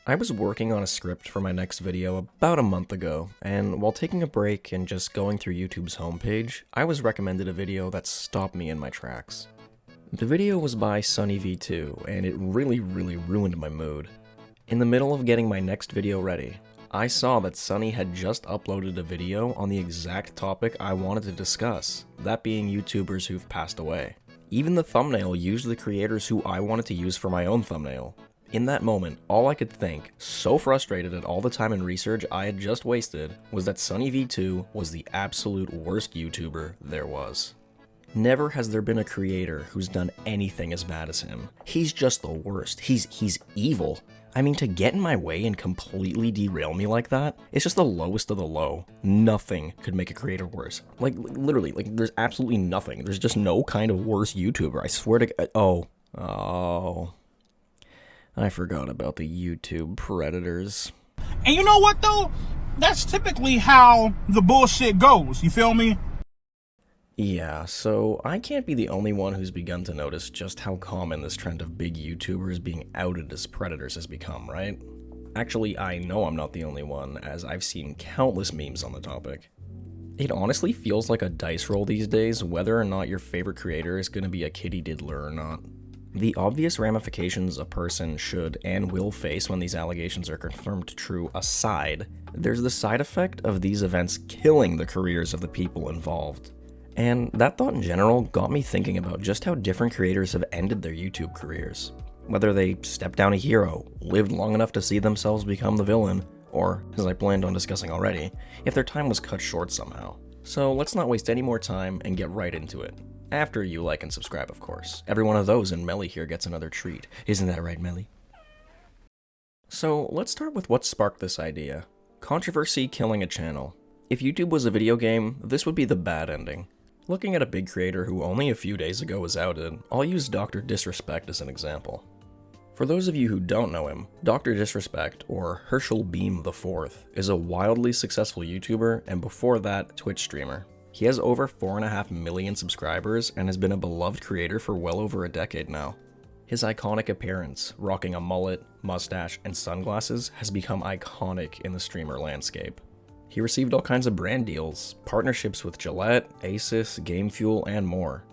I was working on a script for my next video about a month ago, and while taking a break and just going through YouTube's homepage, I was recommended a video that stopped me in my tracks. The video was by SunnyV2, and it really ruined my mood. In the middle of getting my next video ready, I saw that Sunny had just uploaded a video on the exact topic I wanted to discuss, that being YouTubers who've passed away. Even the thumbnail used the creators who I wanted to use for my own thumbnail. In that moment, all I could think, so frustrated at all the time and research I had just wasted, was that SunnyV2 was the absolute worst YouTuber there was. Never has there been a creator who's done anything as bad as him. He's just the worst. He's evil. I mean, to get in my way and completely derail me like that, it's just the lowest of the low. Nothing could make a creator worse. Literally, there's absolutely nothing. There's just no kind of worse YouTuber. I swear to God. Oh. I forgot about the YouTube predators. And you know what though? That's typically how the bullshit goes, you feel me? Yeah, so I can't be the only one who's begun to notice just how common this trend of big YouTubers being outed as predators has become, right? Actually, I know I'm not the only one, as I've seen countless memes on the topic. It honestly feels like a dice roll these days whether or not your favorite creator is going to be a kitty diddler or not. The obvious ramifications a person should and will face when these allegations are confirmed true aside, there's the side effect of these events killing the careers of the people involved. And that thought in general got me thinking about just how different creators have ended their YouTube careers. Whether they stepped down a hero, lived long enough to see themselves become the villain, or, as I planned on discussing already, if their time was cut short somehow. So let's not waste any more time and get right into it. After you like and subscribe, of course. Every one of those and Melly here gets another treat. Isn't that right, Melly? So let's start with what sparked this idea. Controversy killing a channel. If YouTube was a video game, this would be the bad ending. Looking at a big creator who only a few days ago was outed, I'll use Dr. Disrespect as an example. For those of you who don't know him, Dr. Disrespect, or Herschel Beam IV, is a wildly successful YouTuber and before that, Twitch streamer. He has over 4.5 million subscribers and has been a beloved creator for well over a decade now. His iconic appearance, rocking a mullet, mustache, and sunglasses, has become iconic in the streamer landscape. He received all kinds of brand deals, partnerships with Gillette, Asus, GameFuel, and more.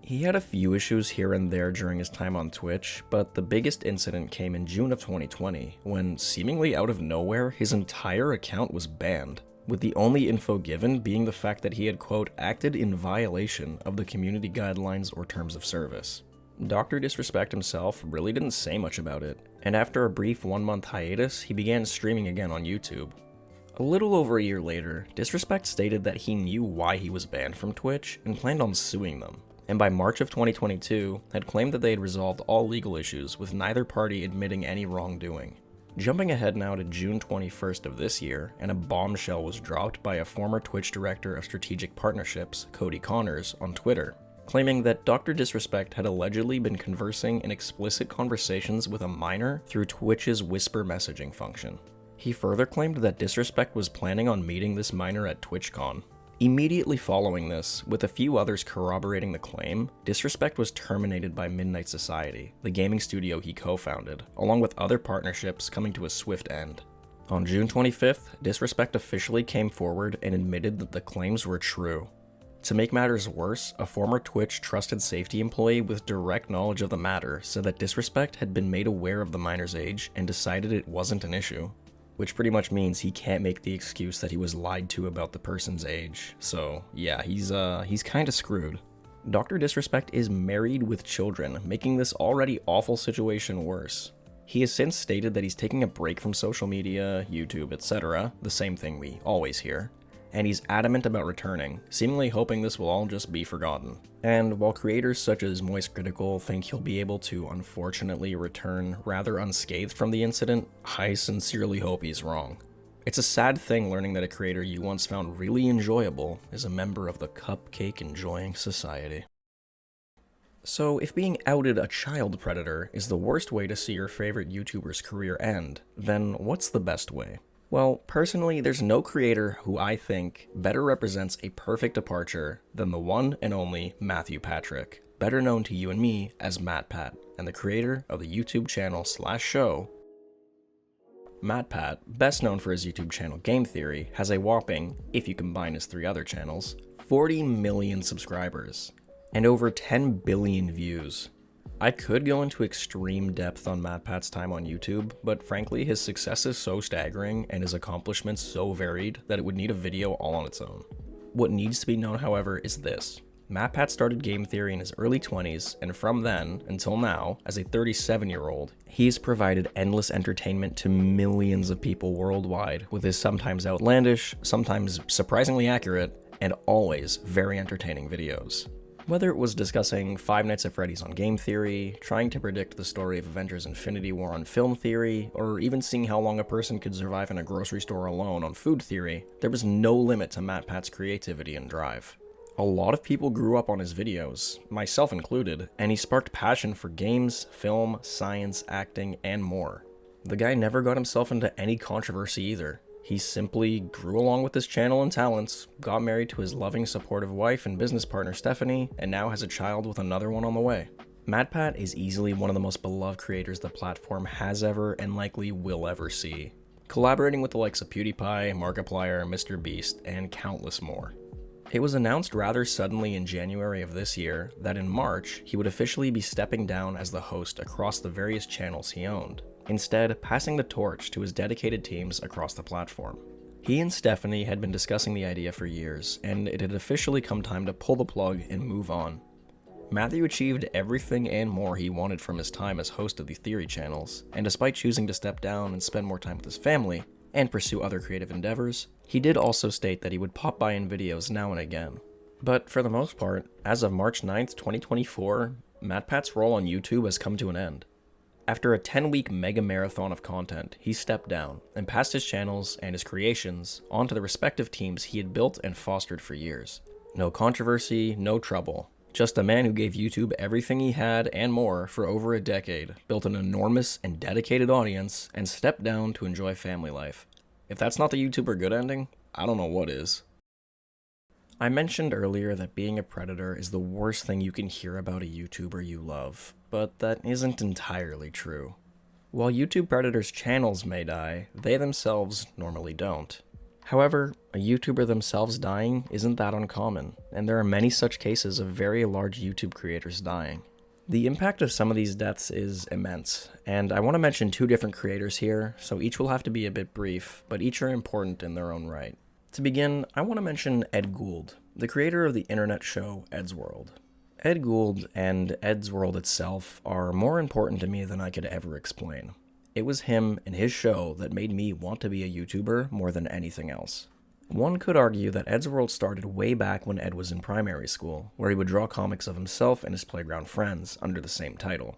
He had a few issues here and there during his time on Twitch, but the biggest incident came in June of 2020, when, seemingly out of nowhere, his entire account was banned, with the only info given being the fact that he had, quote, acted in violation of the community guidelines or terms of service. Dr. Disrespect himself really didn't say much about it, and after a brief 1-month hiatus, he began streaming again on YouTube. A little over a year later, Disrespect stated that he knew why he was banned from Twitch and planned on suing them, and by March of 2022, had claimed that they had resolved all legal issues with neither party admitting any wrongdoing. Jumping ahead now to June 21st of this year, and a bombshell was dropped by a former Twitch director of strategic partnerships, Cody Connors, on Twitter, claiming that Dr. Disrespect had allegedly been conversing in explicit conversations with a minor through Twitch's whisper messaging function. He further claimed that Disrespect was planning on meeting this minor at TwitchCon. Immediately following this, with a few others corroborating the claim, Disrespect was terminated by Midnight Society, the gaming studio he co-founded, along with other partnerships coming to a swift end. On June 25th, Disrespect officially came forward and admitted that the claims were true. To make matters worse, a former Twitch trusted safety employee with direct knowledge of the matter said that Disrespect had been made aware of the minor's age and decided it wasn't an issue. Which pretty much means he can't make the excuse that he was lied to about the person's age. So yeah, he's kinda screwed. Dr. Disrespect is married with children, making this already awful situation worse. He has since stated that he's taking a break from social media, YouTube, etc., the same thing we always hear, and he's adamant about returning, seemingly hoping this will all just be forgotten. And while creators such as Moist Critical think he'll be able to unfortunately return rather unscathed from the incident, I sincerely hope he's wrong. It's a sad thing learning that a creator you once found really enjoyable is a member of the cupcake-enjoying society. So if being outed a child predator is the worst way to see your favorite YouTuber's career end, then what's the best way? Well, personally, there's no creator who I think better represents a perfect departure than the one and only Matthew Patrick, better known to you and me as MatPat, and the creator of the YouTube channel /show MatPat, best known for his YouTube channel Game Theory, has a whopping, if you combine his 3 other channels, 40 million subscribers and over 10 billion views. I could go into extreme depth on MatPat's time on YouTube, but frankly his success is so staggering and his accomplishments so varied that it would need a video all on its own. What needs to be known, however, is this. MatPat started Game Theory in his early 20s, and from then until now, as a 37-year-old, he's provided endless entertainment to millions of people worldwide with his sometimes outlandish, sometimes surprisingly accurate, and always very entertaining videos. Whether it was discussing Five Nights at Freddy's on Game Theory, trying to predict the story of Avengers Infinity War on Film Theory, or even seeing how long a person could survive in a grocery store alone on Food Theory, there was no limit to MatPat's creativity and drive. A lot of people grew up on his videos, myself included, and he sparked passion for games, film, science, acting, and more. The guy never got himself into any controversy either. He simply grew along with his channel and talents, got married to his loving, supportive wife and business partner Stephanie, and now has a child with another one on the way. MatPat is easily one of the most beloved creators the platform has ever and likely will ever see, collaborating with the likes of PewDiePie, Markiplier, MrBeast, and countless more. It was announced rather suddenly in January of this year that in March, he would officially be stepping down as the host across the various channels he owned, instead passing the torch to his dedicated teams across the platform. He and Stephanie had been discussing the idea for years, and it had officially come time to pull the plug and move on. Matthew achieved everything and more he wanted from his time as host of the Theory channels, and despite choosing to step down and spend more time with his family, and pursue other creative endeavors, he did also state that he would pop by in videos now and again. But for the most part, as of March 9th, 2024, MatPat's role on YouTube has come to an end. After a 10-week mega marathon of content, he stepped down and passed his channels and his creations onto the respective teams he had built and fostered for years. No controversy, no trouble. Just a man who gave YouTube everything he had and more for over a decade, built an enormous and dedicated audience, and stepped down to enjoy family life. If that's not the YouTuber good ending, I don't know what is. I mentioned earlier that being a predator is the worst thing you can hear about a YouTuber you love, but that isn't entirely true. While YouTube predators' channels may die, they themselves normally don't. However, a YouTuber themselves dying isn't that uncommon, and there are many such cases of very large YouTube creators dying. The impact of some of these deaths is immense, and I want to mention 2 different creators here, so each will have to be a bit brief, but each are important in their own right. To begin, I want to mention Ed Gould, the creator of the internet show Eddsworld. Ed Gould and Eddsworld itself are more important to me than I could ever explain. It was him and his show that made me want to be a YouTuber more than anything else. One could argue that Eddsworld started way back when Ed was in primary school, where he would draw comics of himself and his playground friends under the same title.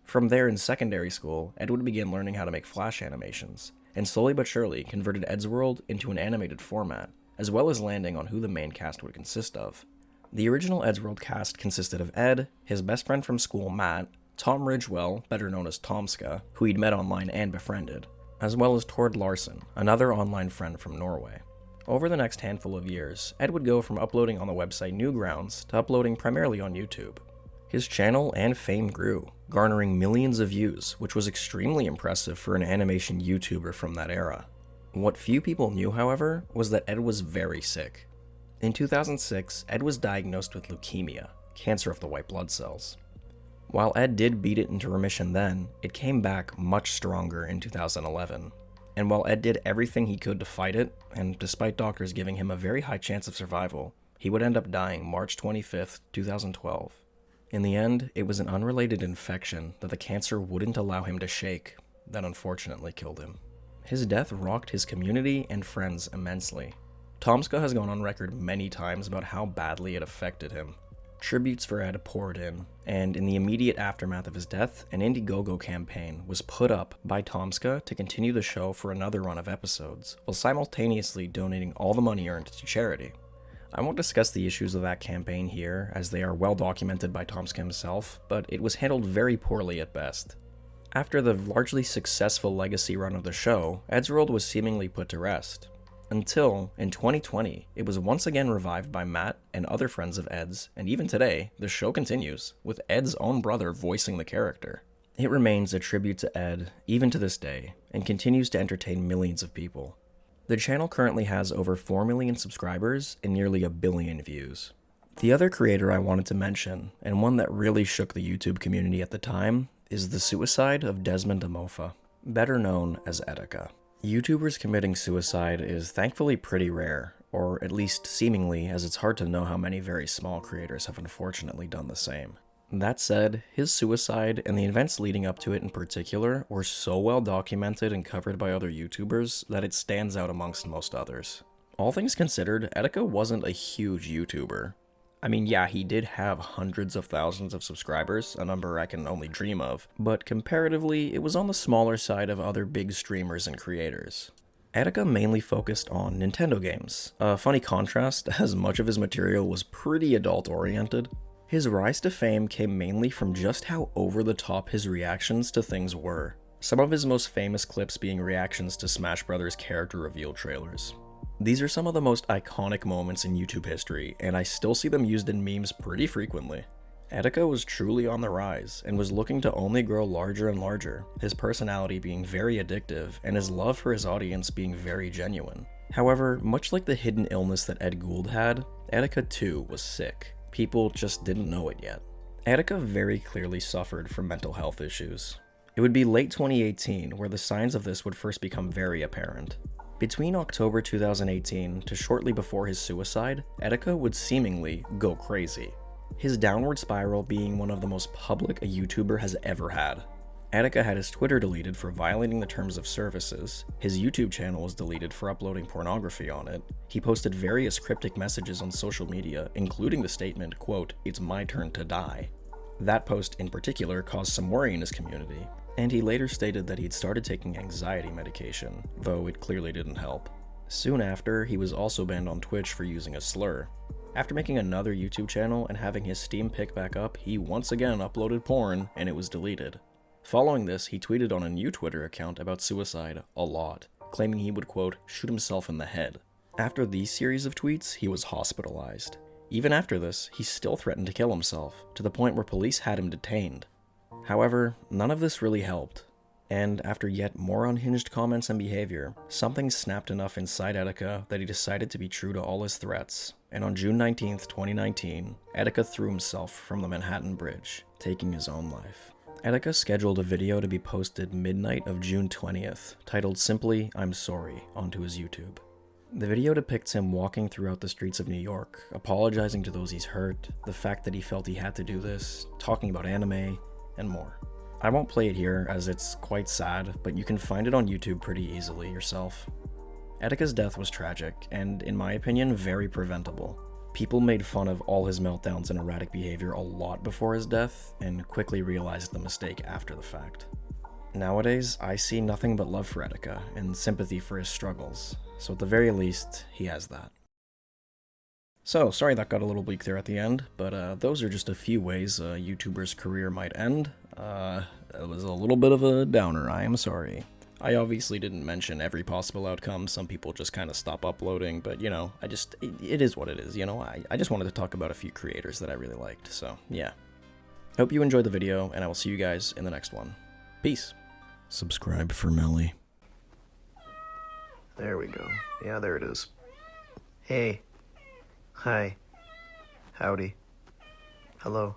From there in secondary school, Ed would begin learning how to make Flash animations, and slowly but surely converted Eddsworld into an animated format, as well as landing on who the main cast would consist of. The original Eddsworld cast consisted of Ed, his best friend from school Matt, Tom Ridgewell, better known as Tomska, who he'd met online and befriended, as well as Tord Larsen, another online friend from Norway. Over the next handful of years, Ed would go from uploading on the website Newgrounds to uploading primarily on YouTube. His channel and fame grew, garnering millions of views, which was extremely impressive for an animation YouTuber from that era. What few people knew, however, was that Ed was very sick. In 2006, Ed was diagnosed with leukemia, cancer of the white blood cells. While Ed did beat it into remission then, it came back much stronger in 2011. And while Ed did everything he could to fight it, and despite doctors giving him a very high chance of survival, he would end up dying March 25th, 2012. In the end, it was an unrelated infection that the cancer wouldn't allow him to shake that unfortunately killed him. His death rocked his community and friends immensely. Tomska has gone on record many times about how badly it affected him. Tributes for Ed poured in, and in the immediate aftermath of his death, an Indiegogo campaign was put up by Tomska to continue the show for another run of episodes, while simultaneously donating all the money earned to charity. I won't discuss the issues of that campaign here, as they are well documented by Tomska himself, but it was handled very poorly at best. After the largely successful legacy run of the show, Eddsworld was seemingly put to rest. Until, in 2020, it was once again revived by Matt and other friends of Ed's, and even today, the show continues, with Ed's own brother voicing the character. It remains a tribute to Ed, even to this day, and continues to entertain millions of people. The channel currently has over 4 million subscribers and nearly 1 billion views. The other creator I wanted to mention, and one that really shook the YouTube community at the time, is the suicide of Desmond Amofa, better known as Etika. YouTubers committing suicide is thankfully pretty rare, or at least seemingly, as it's hard to know how many very small creators have unfortunately done the same. That said, his suicide, and the events leading up to it in particular, were so well documented and covered by other YouTubers that it stands out amongst most others. All things considered, Etika wasn't a huge YouTuber. I mean, yeah, he did have hundreds of thousands of subscribers, a number I can only dream of, but comparatively, it was on the smaller side of other big streamers and creators. Etika mainly focused on Nintendo games, a funny contrast as much of his material was pretty adult-oriented. His rise to fame came mainly from just how over-the-top his reactions to things were, some of his most famous clips being reactions to Smash Bros. Character reveal trailers. These are some of the most iconic moments in YouTube history, and I still see them used in memes pretty frequently. Etika was truly on the rise, and was looking to only grow larger and larger, his personality being very addictive, and his love for his audience being very genuine. However, much like the hidden illness that Ed Gould had, Etika too was sick. People just didn't know it yet. Etika very clearly suffered from mental health issues. It would be late 2018 where the signs of this would first become very apparent. Between October 2018 to shortly before his suicide, Etika would seemingly go crazy. His downward spiral being one of the most public a YouTuber has ever had. Etika had his Twitter deleted for violating the terms of services, his YouTube channel was deleted for uploading pornography on it, he posted various cryptic messages on social media, including the statement, quote, "It's my turn to die." That post in particular caused some worry in his community, and he later stated that he'd started taking anxiety medication, though it clearly didn't help. Soon after, he was also banned on Twitch for using a slur. After making another YouTube channel and having his Steam pick back up, he once again uploaded porn, and it was deleted. Following this, he tweeted on a new Twitter account about suicide a lot, claiming he would, quote, "shoot himself in the head." After these series of tweets, he was hospitalized. Even after this, he still threatened to kill himself, to the point where police had him detained. However, none of this really helped, and after yet more unhinged comments and behavior, something snapped enough inside Etika that he decided to be true to all his threats, and on June 19th, 2019, Etika threw himself from the Manhattan Bridge, taking his own life. Etika scheduled a video to be posted midnight of June 20th, titled simply, "I'm sorry," onto his YouTube. The video depicts him walking throughout the streets of New York, apologizing to those he's hurt, the fact that he felt he had to do this, talking about anime, and more. I won't play it here as it's quite sad, but you can find it on YouTube pretty easily yourself. Etika's death was tragic, and in my opinion, very preventable. People made fun of all his meltdowns and erratic behavior a lot before his death, and quickly realized the mistake after the fact. Nowadays, I see nothing but love for Etika, and sympathy for his struggles, so at the very least, he has that. So, sorry that got a little bleak there at the end, but those are just a few ways a YouTuber's career might end. It was a little bit of a downer, I am sorry. I obviously didn't mention every possible outcome, some people just kind of stop uploading, but you know, it is what it is, you know, I just wanted to talk about a few creators that I really liked, so yeah. Hope you enjoyed the video, and I will see you guys in the next one. Peace. Subscribe for Melly. There we go. Yeah, there it is. Hey. Hi. Howdy. Hello.